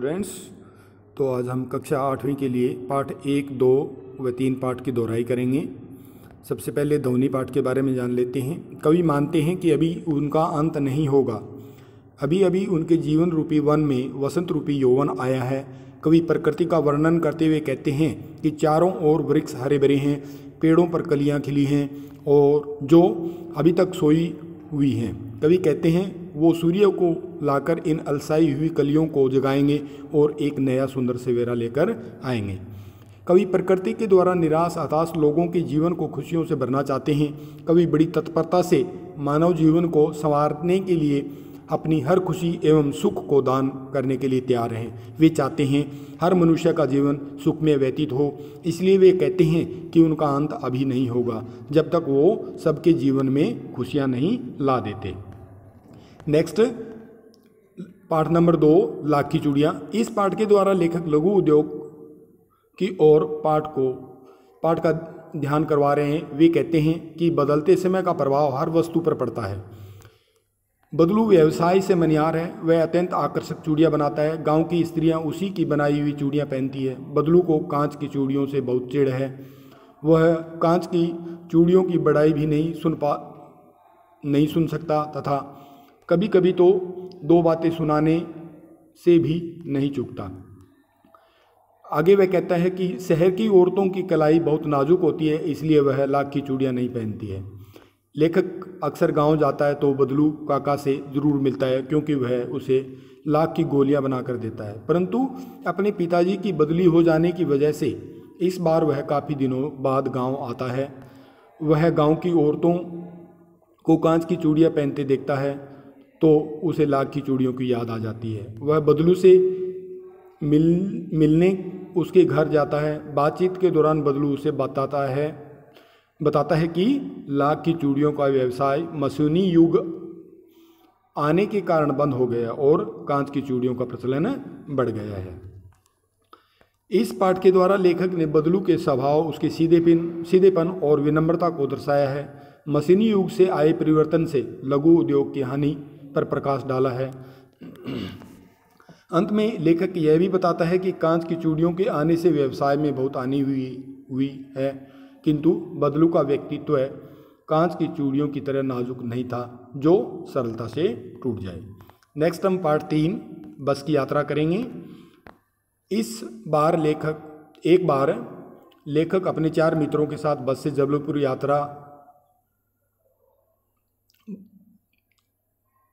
Students, तो आज हम कक्षा 8वीं के लिए पाठ 1, 2 व 3 पाठ की दोहराई करेंगे। सबसे पहले ध्वनि पाठ के बारे में जान लेते हैं। कवि मानते हैं कि अभी उनका अंत नहीं होगा, अभी अभी उनके जीवन रूपी वन में वसंत रूपी यौवन आया है। कवि प्रकृति का वर्णन करते हुए कहते हैं कि चारों ओर वृक्ष हरे भरे हैं, पेड़ों पर कलियां खिली हैं और जो अभी तक सोई हुई हैं। कवि कहते हैं वो सूर्य को लाकर इन अलसाई हुई कलियों को जगाएंगे और एक नया सुंदर सवेरा लेकर आएंगे। कवि प्रकृति के द्वारा निराश हताश लोगों के जीवन को खुशियों से भरना चाहते हैं। कवि बड़ी तत्परता से मानव जीवन को संवारने के लिए अपनी हर खुशी एवं सुख को दान करने के लिए तैयार हैं। वे चाहते हैं हर मनुष्य का जीवन सुख में व्यतीत हो, इसलिए वे कहते हैं कि उनका अंत अभी नहीं होगा जब तक वो सबके जीवन में खुशियां नहीं ला देते। नेक्स्ट पाठ नंबर 2, लाख की चूड़ियाँ। इस पाठ के द्वारा लेखक लघु उद्योग की ओर पाठ का ध्यान करवा रहे हैं। वे कहते हैं कि बदलते समय का प्रभाव हर वस्तु पर पड़ता है। बदलू व्यवसाय से मनियार है, वह अत्यंत आकर्षक चूड़ियाँ बनाता है। गांव की स्त्रियां उसी की बनाई हुई चूड़ियाँ पहनती है। बदलू को कांच की चूड़ियों से बहुत चिढ़ है, वह कांच की चूड़ियों की बड़ाई भी नहीं सुन सकता तथा कभी कभी तो 2 बातें सुनाने से भी नहीं चूकता। आगे वह कहता है कि शहर की औरतों की कलाई बहुत नाजुक होती है, इसलिए वह लाख की चूड़ियाँ नहीं पहनती है। लेखक अक्सर गांव जाता है तो बदलू काका से ज़रूर मिलता है, क्योंकि वह उसे लाख की गोलियां बनाकर देता है। परंतु अपने पिताजी की बदली हो जाने की वजह से इस बार वह काफ़ी दिनों बाद गांव आता है। वह गांव की औरतों को कांच की चूड़ियां पहनते देखता है तो उसे लाख की चूड़ियों की याद आ जाती है। वह बदलू से मिलने उसके घर जाता है। बातचीत के दौरान बदलू उसे बताता है कि लाख की चूड़ियों का व्यवसाय मशीनी युग आने के कारण बंद हो गया और कांच की चूड़ियों का प्रचलन बढ़ गया है। इस पाठ के द्वारा लेखक ने बदलू के स्वभाव, उसके सीधेपन और विनम्रता को दर्शाया है। मशीनी युग से आए परिवर्तन से लघु उद्योग की हानि पर प्रकाश डाला है। अंत में लेखक यह भी बताता है कि कांच की चूड़ियों के आने से व्यवसाय में बहुत हानि हुई है, किंतु बदलू का व्यक्तित्व कांच की चूड़ियों की तरह नाजुक नहीं था जो सरलता से टूट जाए। नेक्स्ट हम पार्ट 3 बस की यात्रा करेंगे। इस बार लेखक अपने 4 मित्रों के साथ बस से जबलपुर यात्रा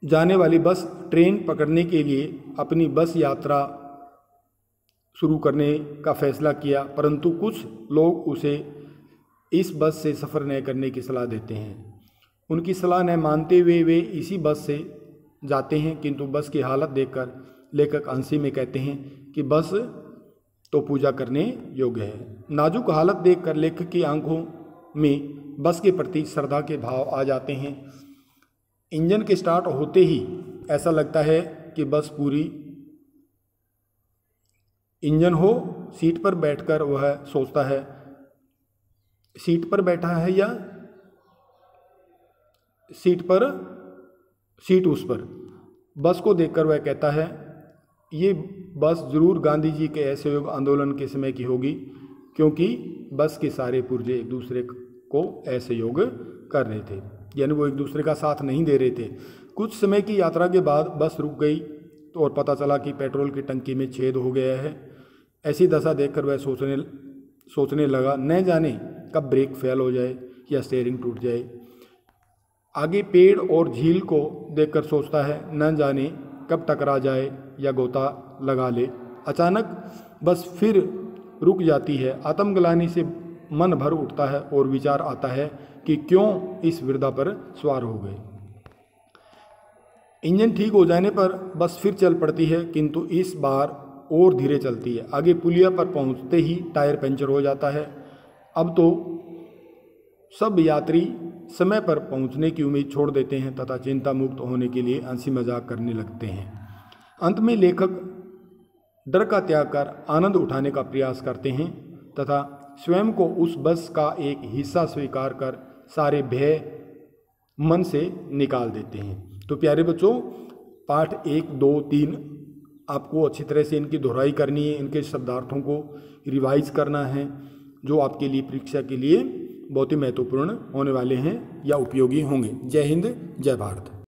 जाने वाली बस ट्रेन पकड़ने के लिए अपनी बस यात्रा शुरू करने का फैसला किया, परंतु कुछ लोग उसे इस बस से सफ़र न करने की सलाह देते हैं। उनकी सलाह न मानते हुए वे इसी बस से जाते हैं, किंतु बस की हालत देखकर लेखक हंसी में कहते हैं कि बस तो पूजा करने योग्य है। नाजुक हालत देखकर लेखक की आंखों में बस के प्रति श्रद्धा के भाव आ जाते हैं। इंजन के स्टार्ट होते ही ऐसा लगता है कि बस पूरी इंजन हो। सीट पर बैठकर वह सोचता है सीट पर बैठा है या सीट उस पर। बस को देखकर वह कहता है ये बस जरूर गांधी जी के असहयोग आंदोलन के समय की होगी, क्योंकि बस के सारे पुर्जे एक दूसरे को असहयोग कर रहे थे, यानी वो एक दूसरे का साथ नहीं दे रहे थे। कुछ समय की यात्रा के बाद बस रुक गई तो और पता चला कि पेट्रोल की टंकी में छेद हो गया है। ऐसी दशा देखकर वह सोचने लगा, न जाने कब ब्रेक फेल हो जाए या स्टीयरिंग टूट जाए। आगे पेड़ और झील को देखकर सोचता है, न जाने कब टकरा जाए या गोता लगा ले। अचानक बस फिर रुक जाती है। आत्मग्लानि से मन भर उठता है और विचार आता है कि क्यों इस विरधा पर सवार हो गए। इंजन ठीक हो जाने पर बस फिर चल पड़ती है, किंतु इस बार और धीरे चलती है। आगे पुलिया पर पहुंचते ही टायर पंचर हो जाता है। अब तो सब यात्री समय पर पहुंचने की उम्मीद छोड़ देते हैं तथा चिंता मुक्त होने के लिए हंसी मजाक करने लगते हैं। अंत में लेखक डर का त्याग कर आनंद उठाने का प्रयास करते हैं तथा स्वयं को उस बस का एक हिस्सा स्वीकार कर सारे भय मन से निकाल देते हैं। तो प्यारे बच्चों, पाठ 1, 2, 3 आपको अच्छी तरह से इनकी दोहराई करनी है, इनके शब्दार्थों को रिवाइज करना है, जो आपके लिए परीक्षा के लिए बहुत ही महत्वपूर्ण होने वाले हैं या उपयोगी होंगे। जय हिंद, जय भारत।